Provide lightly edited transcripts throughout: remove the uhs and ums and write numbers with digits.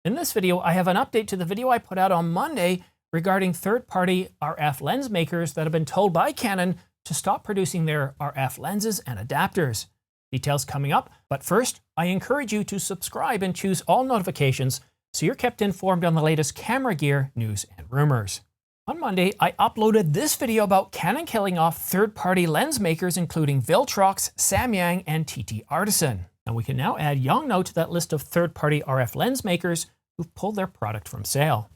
In this video, I have an update to the video I put out on Monday regarding third-party RF lens makers that have been told by Canon to stop producing their RF lenses and adapters. Details coming up, but first, I encourage you to subscribe and choose all notifications so you're kept informed on the latest camera gear, news, and rumors. On Monday, I uploaded this video about Canon killing off third-party lens makers including Viltrox, Samyang, and TT Artisan. And we can now add Yongnuo to that list of third-party RF lens makers who've pulled their product from sale.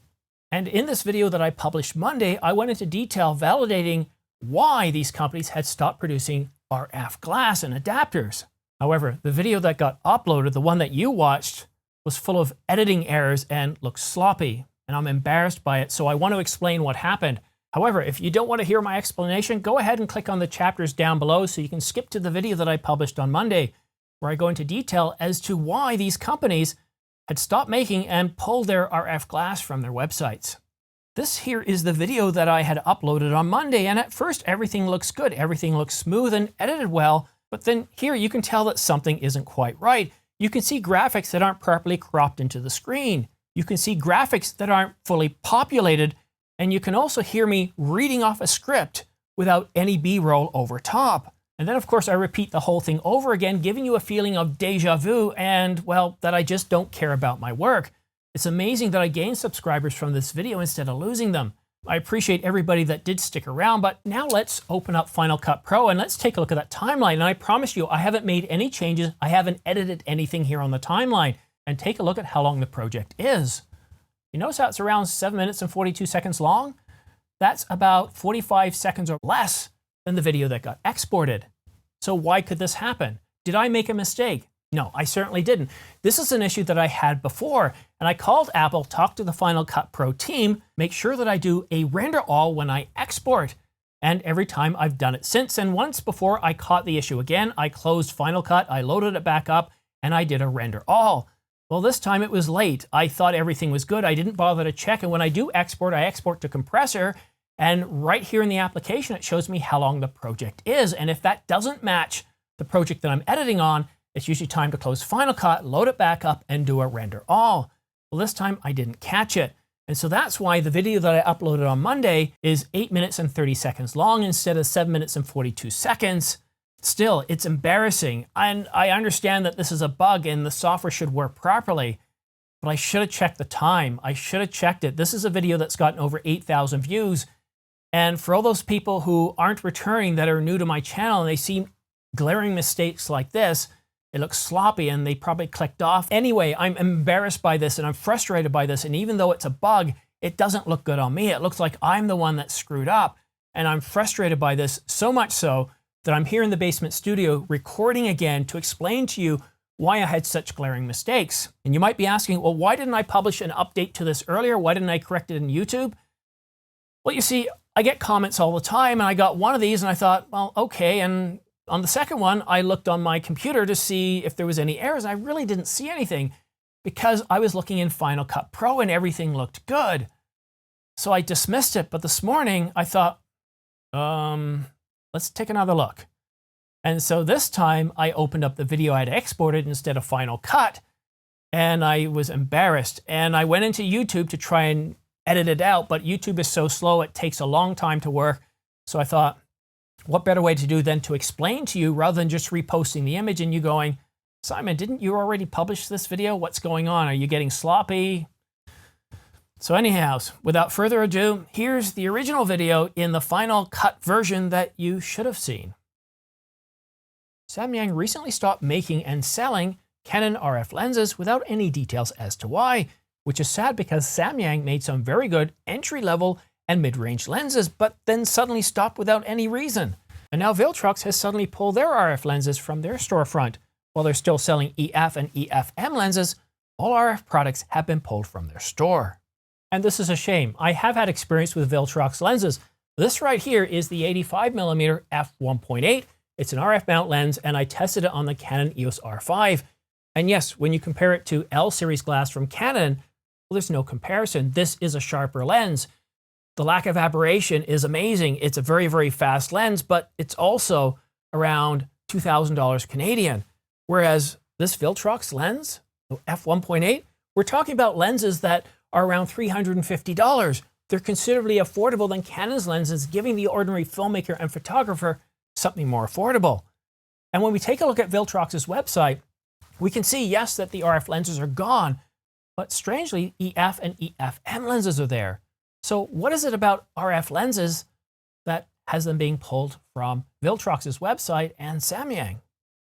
And in this video that I published Monday, I went into detail validating why these companies had stopped producing RF glass and adapters. However, the video that got uploaded, the one that you watched, was full of editing errors and looked sloppy, and I'm embarrassed by it, so I want to explain what happened. However, if you don't want to hear my explanation, go ahead and click on the chapters down below so you can skip to the video that I published on Monday, where I go into detail as to why these companies had stopped making and pulled their RF glass from their websites. This here is the video that I had uploaded on Monday, and at first everything looks good. Everything looks smooth and edited well, but then here you can tell that something isn't quite right. You can see graphics that aren't properly cropped into the screen. You can see graphics that aren't fully populated, and you can also hear me reading off a script without any B-roll over top. And then, of course, I repeat the whole thing over again, giving you a feeling of deja vu and, well, that I just don't care about my work. It's amazing that I gained subscribers from this video instead of losing them. I appreciate everybody that did stick around, but now let's open up Final Cut Pro and let's take a look at that timeline. And I promise you, I haven't made any changes. I haven't edited anything here on the timeline. And take a look at how long the project is. You notice how it's around 7 minutes and 42 seconds long? That's about 45 seconds or less than the video that got exported. So why could this happen? Did I make a mistake? No, I certainly didn't. This is an issue that I had before, and I called Apple, talked to the Final Cut Pro team, make sure that I do a render all when I export. And every time I've done it since, and once before I caught the issue again, I closed Final Cut, I loaded it back up, and I did a render all. Well, this time it was late. I thought everything was good. I didn't bother to check, and when I do export, I export to Compressor, and right here in the application, it shows me how long the project is. And if that doesn't match the project that I'm editing on, it's usually time to close Final Cut, load it back up, and do a render all. Well, this time I didn't catch it. And so that's why the video that I uploaded on Monday is 8 minutes and 30 seconds long instead of 7 minutes and 42 seconds. Still, it's embarrassing. And I understand that this is a bug and the software should work properly, but I should have checked the time. I should have checked it. This is a video that's gotten over 8,000 views. And for all those people who aren't returning that are new to my channel and they see glaring mistakes like this, it looks sloppy and they probably clicked off. Anyway, I'm embarrassed by this and I'm frustrated by this. And even though it's a bug, it doesn't look good on me. It looks like I'm the one that screwed up. And I'm frustrated by this so much so that I'm here in the basement studio recording again to explain to you why I had such glaring mistakes. And you might be asking, well, why didn't I publish an update to this earlier? Why didn't I correct it in YouTube? Well, you see, I get comments all the time, and I got one of these and I thought, well, okay. And on the second one, I looked on my computer to see if there was any errors. And I really didn't see anything because I was looking in Final Cut Pro and everything looked good. So I dismissed it. But this morning I thought, let's take another look. And so this time I opened up the video I had exported instead of Final Cut, and I was embarrassed. And I went into YouTube to try and edit it out, but YouTube is so slow, it takes a long time to work. So I thought, what better way to do than to explain to you rather than just reposting the image and you going, Simon, didn't you already publish this video? What's going on? Are you getting sloppy? So anyhow, without further ado, here's the original video in the Final Cut version that you should have seen. Samyang recently stopped making and selling Canon RF lenses without any details as to why, which is sad because Samyang made some very good entry-level and mid-range lenses, but then suddenly stopped without any reason. And now Viltrox has suddenly pulled their RF lenses from their storefront. While they're still selling EF and EFM lenses, all RF products have been pulled from their store. And this is a shame. I have had experience with Viltrox lenses. This right here is the 85mm f1.8. It's an RF mount lens, and I tested it on the Canon EOS R5. And yes, when you compare it to L series glass from Canon, well, there's no comparison. This is a sharper lens. The lack of aberration is amazing. It's a very, very fast lens, but it's also around $2,000 Canadian. Whereas this Viltrox lens, f1.8, We're talking about lenses that are around $350. They're considerably affordable than Canon's lenses, giving the ordinary filmmaker and photographer something more affordable. And when we take a look at Viltrox's website, we can see, yes, that the RF lenses are gone, but strangely, EF and EFM lenses are there. So what is it about RF lenses that has them being pulled from Viltrox's website and Samyang?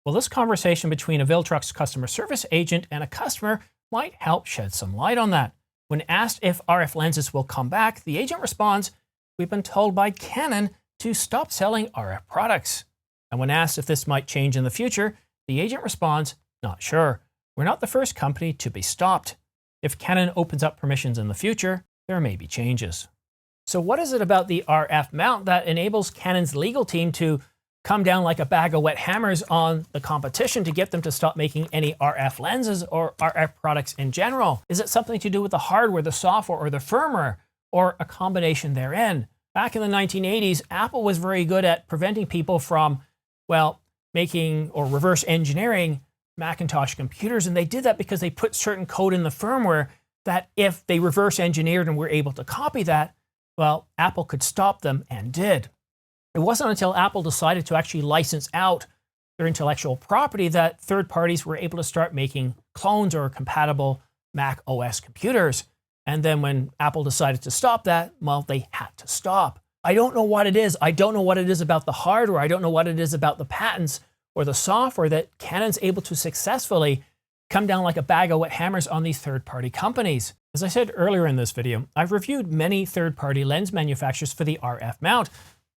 Well, this conversation between a Viltrox customer service agent and a customer might help shed some light on that. When asked if RF lenses will come back, the agent responds, "We've been told by Canon to stop selling RF products." And when asked if this might change in the future, the agent responds, "Not sure. We're not the first company to be stopped. If Canon opens up permissions in the future, there may be changes." So what is it about the RF mount that enables Canon's legal team to come down like a bag of wet hammers on the competition to get them to stop making any RF lenses or RF products in general? Is it something to do with the hardware, the software, or the firmware, or a combination therein? Back in the 1980s, Apple was very good at preventing people from, well, making or reverse engineering Macintosh computers, and they did that because they put certain code in the firmware that if they reverse engineered and were able to copy that, well, Apple could stop them and did. It wasn't until Apple decided to actually license out their intellectual property that third parties were able to start making clones or compatible Mac OS computers. And then when Apple decided to stop that, well, they had to stop. I don't know what it is. I don't know what it is about the hardware. I don't know what it is about the patents or the software that Canon's able to successfully come down like a bag of wet hammers on these third-party companies. As I said earlier in this video, I've reviewed many third-party lens manufacturers for the RF mount,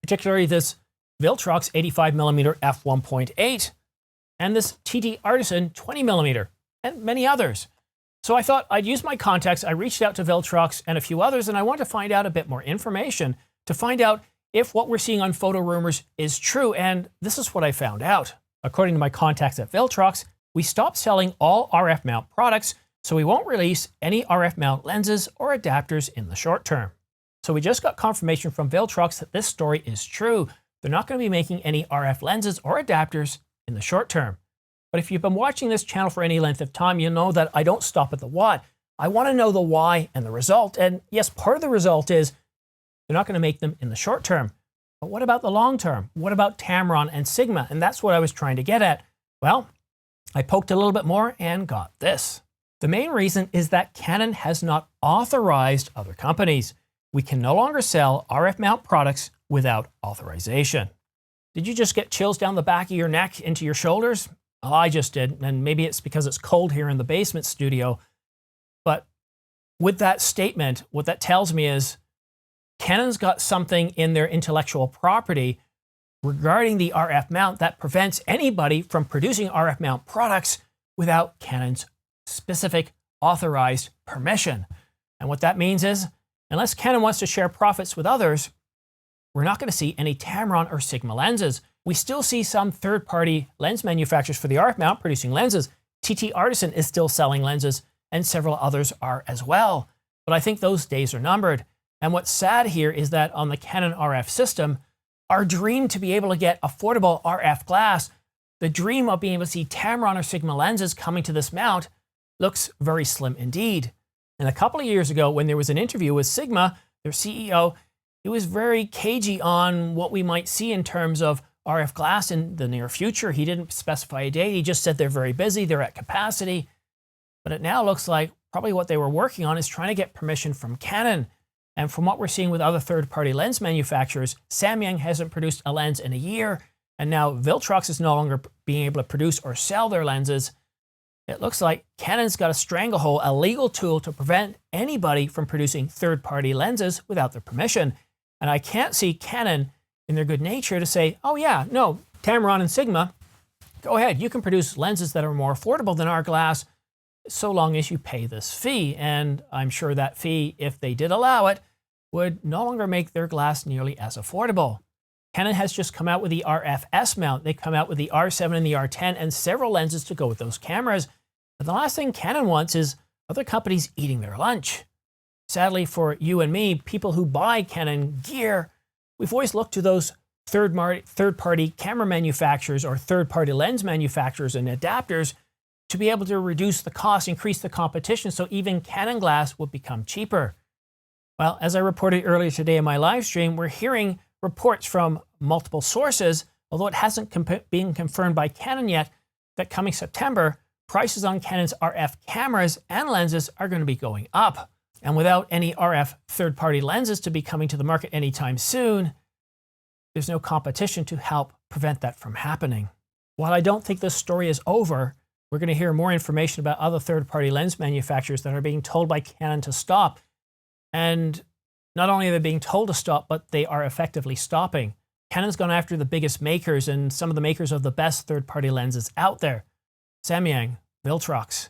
particularly this Viltrox 85mm f1.8 and this TT Artisan 20mm and many others. So I thought I'd use my contacts. I reached out to Viltrox and a few others, and I want to find out a bit more information to find out if what we're seeing on Photo Rumors is true, and this is what I found out. According to my contacts at Viltrox, we stopped selling all RF mount products, so we won't release any RF mount lenses or adapters in the short term. So we just got confirmation from Viltrox that this story is true. They're not going to be making any RF lenses or adapters in the short term. But if you've been watching this channel for any length of time, you'll know that I don't stop at the what. I want to know the why and the result. And yes, part of the result is they're not going to make them in the short term. But what about the long term? What about Tamron and Sigma? And that's what I was trying to get at. Well, I poked a little bit more and got this. The main reason is that Canon has not authorized other companies. We can no longer sell RF mount products without authorization. Did you just get chills down the back of your neck into your shoulders? Well, I just did, and maybe it's because it's cold here in the basement studio. But with that statement, what that tells me is Canon's got something in their intellectual property regarding the RF mount that prevents anybody from producing RF mount products without Canon's specific authorized permission. And what that means is, unless Canon wants to share profits with others, we're not going to see any Tamron or Sigma lenses. We still see some third-party lens manufacturers for the RF mount producing lenses. TT Artisan is still selling lenses, and several others are as well. But I think those days are numbered. And what's sad here is that on the Canon RF system, our dream to be able to get affordable RF glass, the dream of being able to see Tamron or Sigma lenses coming to this mount, looks very slim indeed. And a couple of years ago, when there was an interview with Sigma, their CEO, he was very cagey on what we might see in terms of RF glass in the near future. He didn't specify a date. He just said they're very busy, they're at capacity. But it now looks like probably what they were working on is trying to get permission from Canon. And from what we're seeing with other third-party lens manufacturers, Samyang hasn't produced a lens in a year, and now Viltrox is no longer being able to produce or sell their lenses. It looks like Canon's got a stranglehold, a legal tool to prevent anybody from producing third-party lenses without their permission. And I can't see Canon in their good nature to say, oh yeah, no, Tamron and Sigma, go ahead, you can produce lenses that are more affordable than our glass, so long as you pay this fee. And I'm sure that fee, if they did allow it, would no longer make their glass nearly as affordable. Canon has just come out with the RFS mount. They come out with the R7 and the R10 and several lenses to go with those cameras. But the last thing Canon wants is other companies eating their lunch. Sadly for you and me, people who buy Canon gear, we've always looked to those third-party camera manufacturers or third-party lens manufacturers and adapters to be able to reduce the cost, increase the competition, so even Canon glass would become cheaper. Well, as I reported earlier today in my live stream, we're hearing reports from multiple sources, although it hasn't been confirmed by Canon yet, that coming September, prices on Canon's RF cameras and lenses are going to be going up. And without any RF third-party lenses to be coming to the market anytime soon, there's no competition to help prevent that from happening. While I don't think this story is over, we're going to hear more information about other third-party lens manufacturers that are being told by Canon to stop. And not only are they being told to stop, but they are effectively stopping. Canon's gone after the biggest makers and some of the makers of the best third-party lenses out there. Samyang, Viltrox.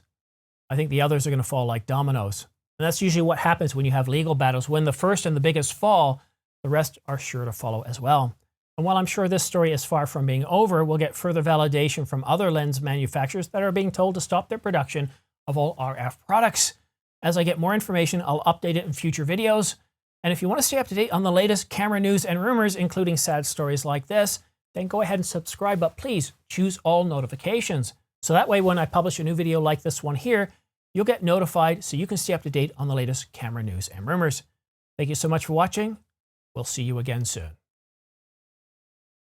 I think the others are going to fall like dominoes. And that's usually what happens when you have legal battles. When the first and the biggest fall, the rest are sure to follow as well. And while I'm sure this story is far from being over, we'll get further validation from other lens manufacturers that are being told to stop their production of all RF products. As I get more information, I'll update it in future videos. And if you want to stay up to date on the latest camera news and rumors, including sad stories like this, then go ahead and subscribe, but please choose all notifications. So that way, when I publish a new video like this one here, you'll get notified so you can stay up to date on the latest camera news and rumors. Thank you so much for watching. We'll see you again soon.